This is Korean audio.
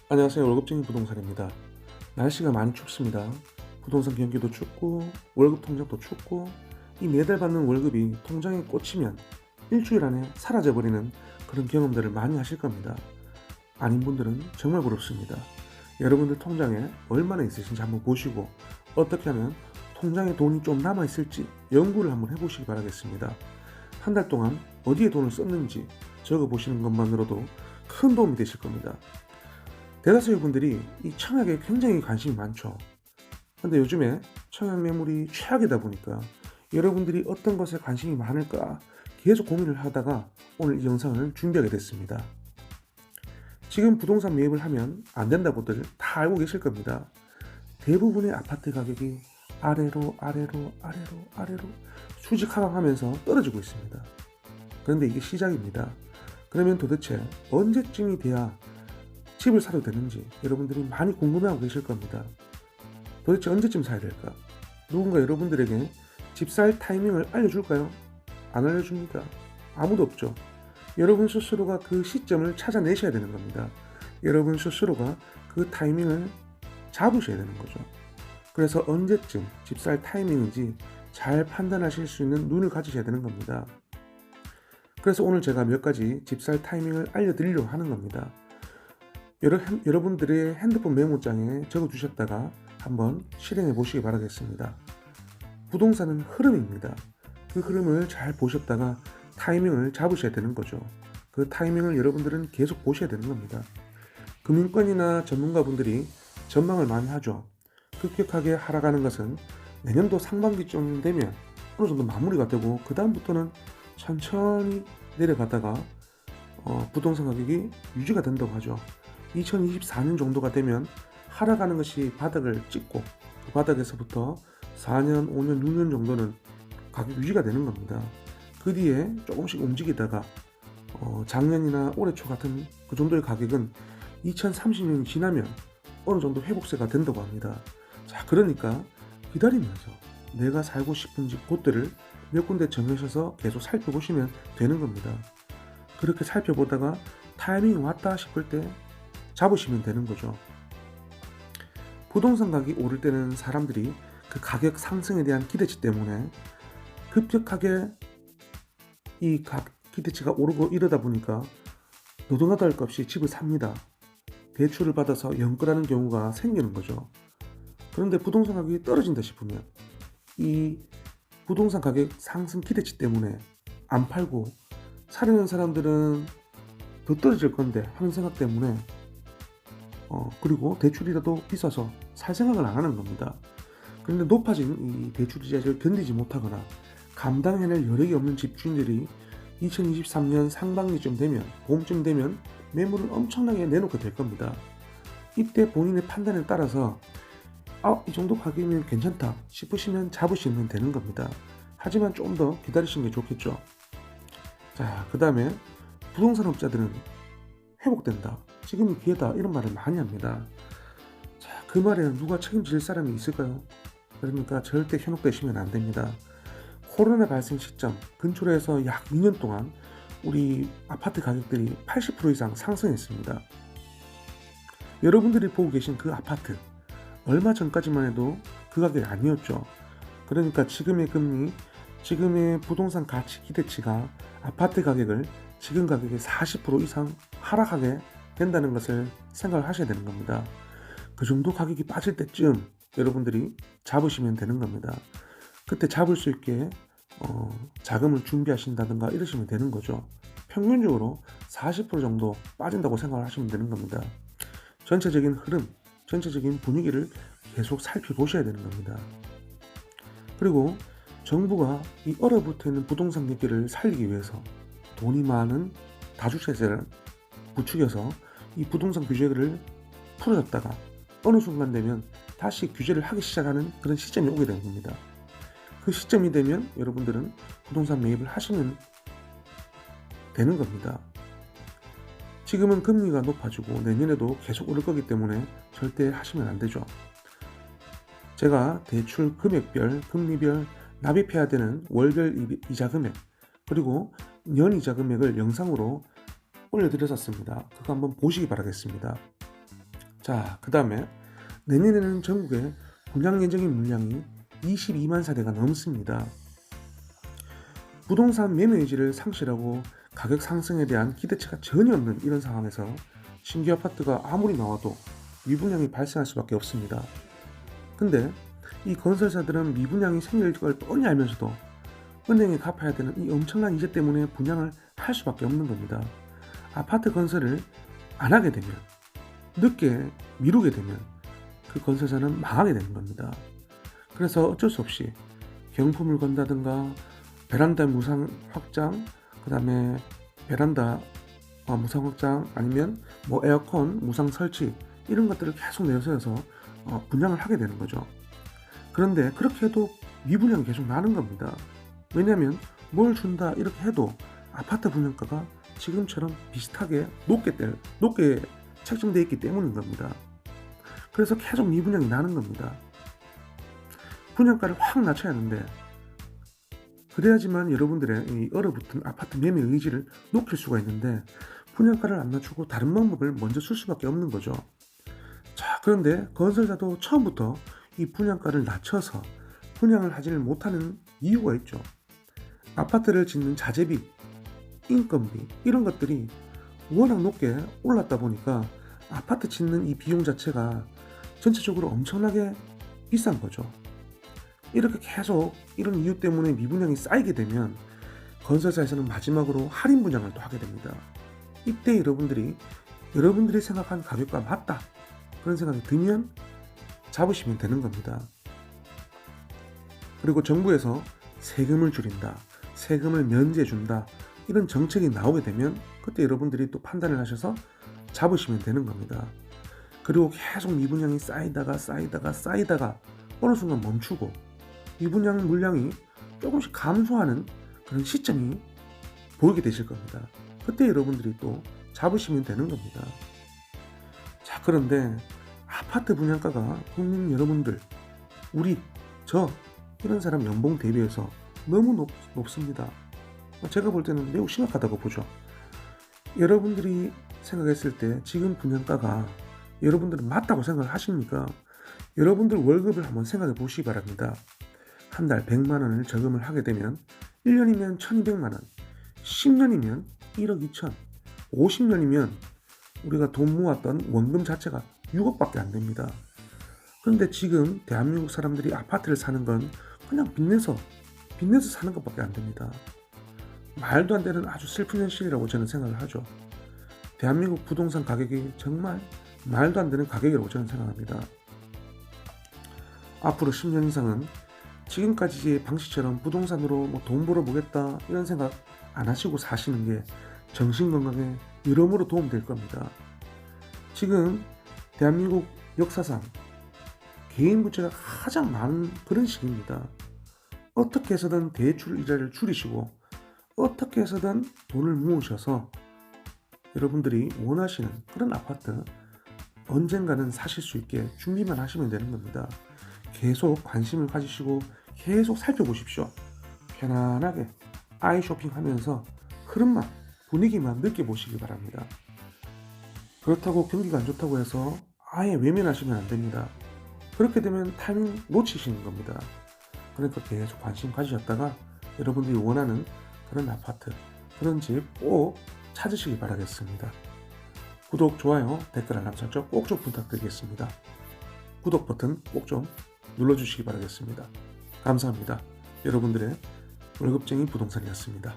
안녕하세요. 월급쟁이 부동산입니다. 날씨가 많이 춥습니다. 부동산 경기도 춥고 월급 통장도 춥고 이 매달 받는 월급이 통장에 꽂히면 일주일 안에 사라져버리는 그런 경험들을 많이 하실 겁니다. 아닌 분들은 정말 부럽습니다. 여러분들 통장에 얼마나 있으신지 한번 보시고 어떻게 하면 통장에 돈이 좀 남아있을지 연구를 한번 해보시기 바라겠습니다. 한 달 동안 어디에 돈을 썼는지 적어보시는 것만으로도 큰 도움이 되실 겁니다. 대다수의 분들이 이 청약에 굉장히 관심이 많죠. 근데 요즘에 청약 매물이 최악이다 보니까 여러분들이 어떤 것에 관심이 많을까 계속 고민을 하다가 오늘 이 영상을 준비하게 됐습니다. 지금 부동산 매입을 하면 안 된다고들 다 알고 계실 겁니다. 대부분의 아파트 가격이 아래로 수직 하강하면서 떨어지고 있습니다. 그런데 이게 시작입니다. 그러면 도대체 언제쯤이 돼야 집을 사도 되는지 여러분들이 많이 궁금해하고 계실 겁니다. 도대체 언제쯤 사야 될까? 누군가 여러분들에게 집 살 타이밍을 알려줄까요? 안 알려줍니다. 아무도 없죠. 여러분 스스로가 그 시점을 찾아내셔야 되는 겁니다. 여러분 스스로가 그 타이밍을 잡으셔야 되는 거죠. 그래서 언제쯤 집 살 타이밍인지 잘 판단하실 수 있는 눈을 가지셔야 되는 겁니다. 그래서 오늘 제가 몇 가지 집 살 타이밍을 알려드리려고 하는 겁니다. 여러분들의 핸드폰 메모장에 적어주셨다가 한번 실행해 보시기 바라겠습니다. 부동산은 흐름입니다. 그 흐름을 잘 보셨다가 타이밍을 잡으셔야 되는 거죠. 그 타이밍을 여러분들은 계속 보셔야 되는 겁니다. 금융권이나 전문가분들이 전망을 많이 하죠. 급격하게 하락하는 것은 내년도 상반기쯤 되면 어느 정도 마무리가 되고 그 다음부터는 천천히 내려가다가 부동산 가격이 유지가 된다고 하죠. 2024년 정도가 되면 하락하는 것이 바닥을 찍고 그 바닥에서부터 4년, 5년, 6년 정도는 가격 유지가 되는 겁니다. 그 뒤에 조금씩 움직이다가 작년이나 올해 초 같은 그 정도의 가격은 2030년이 지나면 어느 정도 회복세가 된다고 합니다. 자, 그러니까 기다리면서 내가 살고 싶은 집 곳들을 몇 군데 정하셔서 계속 살펴보시면 되는 겁니다. 그렇게 살펴보다가 타이밍이 왔다 싶을 때 잡으시면 되는 거죠. 부동산 가격이 오를 때는 사람들이 그 가격 상승에 대한 기대치 때문에 급격하게 이 기대치가 오르고 이러다 보니까 노동하다 할 것 없이 집을 삽니다. 대출을 받아서 연끌하는 경우가 생기는 거죠. 그런데 부동산 가격이 떨어진다 싶으면 이 부동산 가격 상승 기대치 때문에 안 팔고 사려는 사람들은 더 떨어질 건데 하는 생각 때문에 그리고 대출이라도 비싸서 살 생각을 안 하는 겁니다. 그런데 높아진 이 대출 이자를 견디지 못하거나 감당해낼 여력이 없는 집주인들이 2023년 상반기쯤 되면 봄쯤 되면 매물을 엄청나게 내놓게 될 겁니다. 이때 본인의 판단에 따라서 이 정도 가격이면 괜찮다 싶으시면 잡으시면 되는 겁니다. 하지만 조금 더 기다리시는 게 좋겠죠. 자, 그 다음에 부동산 업자들은 회복된다, 지금이 기회다, 이런 말을 많이 합니다. 자, 그 말에는 누가 책임질 사람이 있을까요? 그러니까 절대 현혹되시면 안 됩니다. 코로나 발생 시점 근처에서 약 2년 동안 우리 아파트 가격들이 80% 이상 상승했습니다. 여러분들이 보고 계신 그 아파트 얼마 전까지만 해도 그 가격이 아니었죠. 그러니까 지금의 금리, 지금의 부동산 가치 기대치가 아파트 가격을 지금 가격의 40% 이상 하락하게 된다는 것을 생각을 하셔야 되는 겁니다. 그 정도 가격이 빠질 때쯤 여러분들이 잡으시면 되는 겁니다. 그때 잡을 수 있게 자금을 준비하신다든가 이러시면 되는 거죠. 평균적으로 40% 정도 빠진다고 생각을 하시면 되는 겁니다. 전체적인 흐름, 전체적인 분위기를 계속 살펴보셔야 되는 겁니다. 그리고 정부가 이 얼어붙어 있는 부동산 경기를 살리기 위해서 돈이 많은 다주택자를 부추겨서 이 부동산 규제를 풀어줬다가 어느 순간 되면 다시 규제를 하기 시작하는 그런 시점이 오게 되는 겁니다. 그 시점이 되면 여러분들은 부동산 매입을 하시면 되는 겁니다. 지금은 금리가 높아지고 내년에도 계속 오를 거기 때문에 절대 하시면 안 되죠. 제가 대출 금액별, 금리별 납입해야 되는 월별 이자 금액 그리고 년 이자 금액을 영상으로 올려드렸었습니다. 그거 한번 보시기 바라겠습니다. 자, 그 다음에 내년에는 전국에 분양 예정인 물량이 22만 세대가 넘습니다. 부동산 매매 의지를 상실하고 가격 상승에 대한 기대치가 전혀 없는 이런 상황에서 신규 아파트가 아무리 나와도 미분양이 발생할 수밖에 없습니다. 근데 이 건설사들은 미분양이 생길 걸 뻔히 알면서도 은행에 갚아야 되는 이 엄청난 이자 때문에 분양을 할 수밖에 없는 겁니다. 아파트 건설을 안 하게 되면, 늦게 미루게 되면 그 건설사는 망하게 되는 겁니다. 그래서 어쩔 수 없이 경품을 건다든가 베란다 무상 확장, 그 다음에 베란다 무상 확장, 아니면 뭐 에어컨 무상 설치, 이런 것들을 계속 내세워서 분양을 하게 되는 거죠. 그런데 그렇게 해도 미분양이 계속 나는 겁니다. 왜냐하면 뭘 준다 이렇게 해도 아파트 분양가가 지금처럼 비슷하게 높게 책정되어 있기 때문인 겁니다. 그래서 계속 미분양이 나는 겁니다. 분양가를 확 낮춰야 하는데, 그래야지만 여러분들의 이 얼어붙은 아파트 매매 의지를 높일 수가 있는데, 분양가를 안 낮추고 다른 방법을 먼저 쓸 수밖에 없는 거죠. 자, 그런데 건설사도 처음부터 이 분양가를 낮춰서 분양을 하지를 못하는 이유가 있죠. 아파트를 짓는 자재비, 인건비, 이런 것들이 워낙 높게 올랐다 보니까 아파트 짓는 이 비용 자체가 전체적으로 엄청나게 비싼 거죠. 이렇게 계속 이런 이유 때문에 미분양이 쌓이게 되면 건설사에서는 마지막으로 할인 분양을 또 하게 됩니다. 이때 여러분들이 생각한 가격과 맞다, 그런 생각이 들면 잡으시면 되는 겁니다. 그리고 정부에서 세금을 줄인다, 세금을 면제해 준다, 이런 정책이 나오게 되면 그때 여러분들이 또 판단을 하셔서 잡으시면 되는 겁니다. 그리고 계속 미분양이 쌓이다가 어느 순간 멈추고 미분양 물량이 조금씩 감소하는 그런 시점이 보이게 되실 겁니다. 그때 여러분들이 또 잡으시면 되는 겁니다. 자, 그런데 아파트 분양가가 국민 여러분들, 저 이런 사람 연봉 대비해서 너무 높습니다. 제가 볼 때는 매우 심각하다고 보죠. 여러분들이 생각했을 때 지금 분양가가 여러분들은 맞다고 생각을 하십니까? 여러분들 월급을 한번 생각해 보시기 바랍니다. 한 달 100만 원을 저금을 하게 되면 1년이면 1200만 원, 10년이면 1억 2천, 50년이면 우리가 돈 모았던 원금 자체가 6억밖에 안 됩니다. 그런데 지금 대한민국 사람들이 아파트를 사는 건 그냥 빚내서 사는 것밖에 안 됩니다. 말도 안 되는 아주 슬픈 현실이라고 저는 생각을 하죠. 대한민국 부동산 가격이 정말 말도 안 되는 가격이라고 저는 생각합니다. 앞으로 10년 이상은 지금까지의 방식처럼 부동산으로 돈 벌어보겠다 이런 생각 안 하시고 사시는 게 정신건강에 여러모로 도움될 겁니다. 지금 대한민국 역사상 개인 부채가 가장 많은 그런 시기입니다. 어떻게 해서든 대출 이자를 줄이시고 어떻게 해서든 돈을 모으셔서 여러분들이 원하시는 그런 아파트 언젠가는 사실 수 있게 준비만 하시면 되는 겁니다. 계속 관심을 가지시고 계속 살펴보십시오. 편안하게 아이 쇼핑하면서 흐름만, 분위기만 느껴보시기 바랍니다. 그렇다고 경기가 안 좋다고 해서 아예 외면하시면 안 됩니다. 그렇게 되면 타이밍 놓치시는 겁니다. 그러니까 계속 관심 가지셨다가 여러분들이 원하는 그런 아파트, 그런 집 꼭 찾으시기 바라겠습니다. 구독, 좋아요, 댓글, 알람 설정 꼭 좀 부탁드리겠습니다. 구독 버튼 꼭 좀 눌러주시기 바라겠습니다. 감사합니다. 여러분들의 월급쟁이 부동산이었습니다.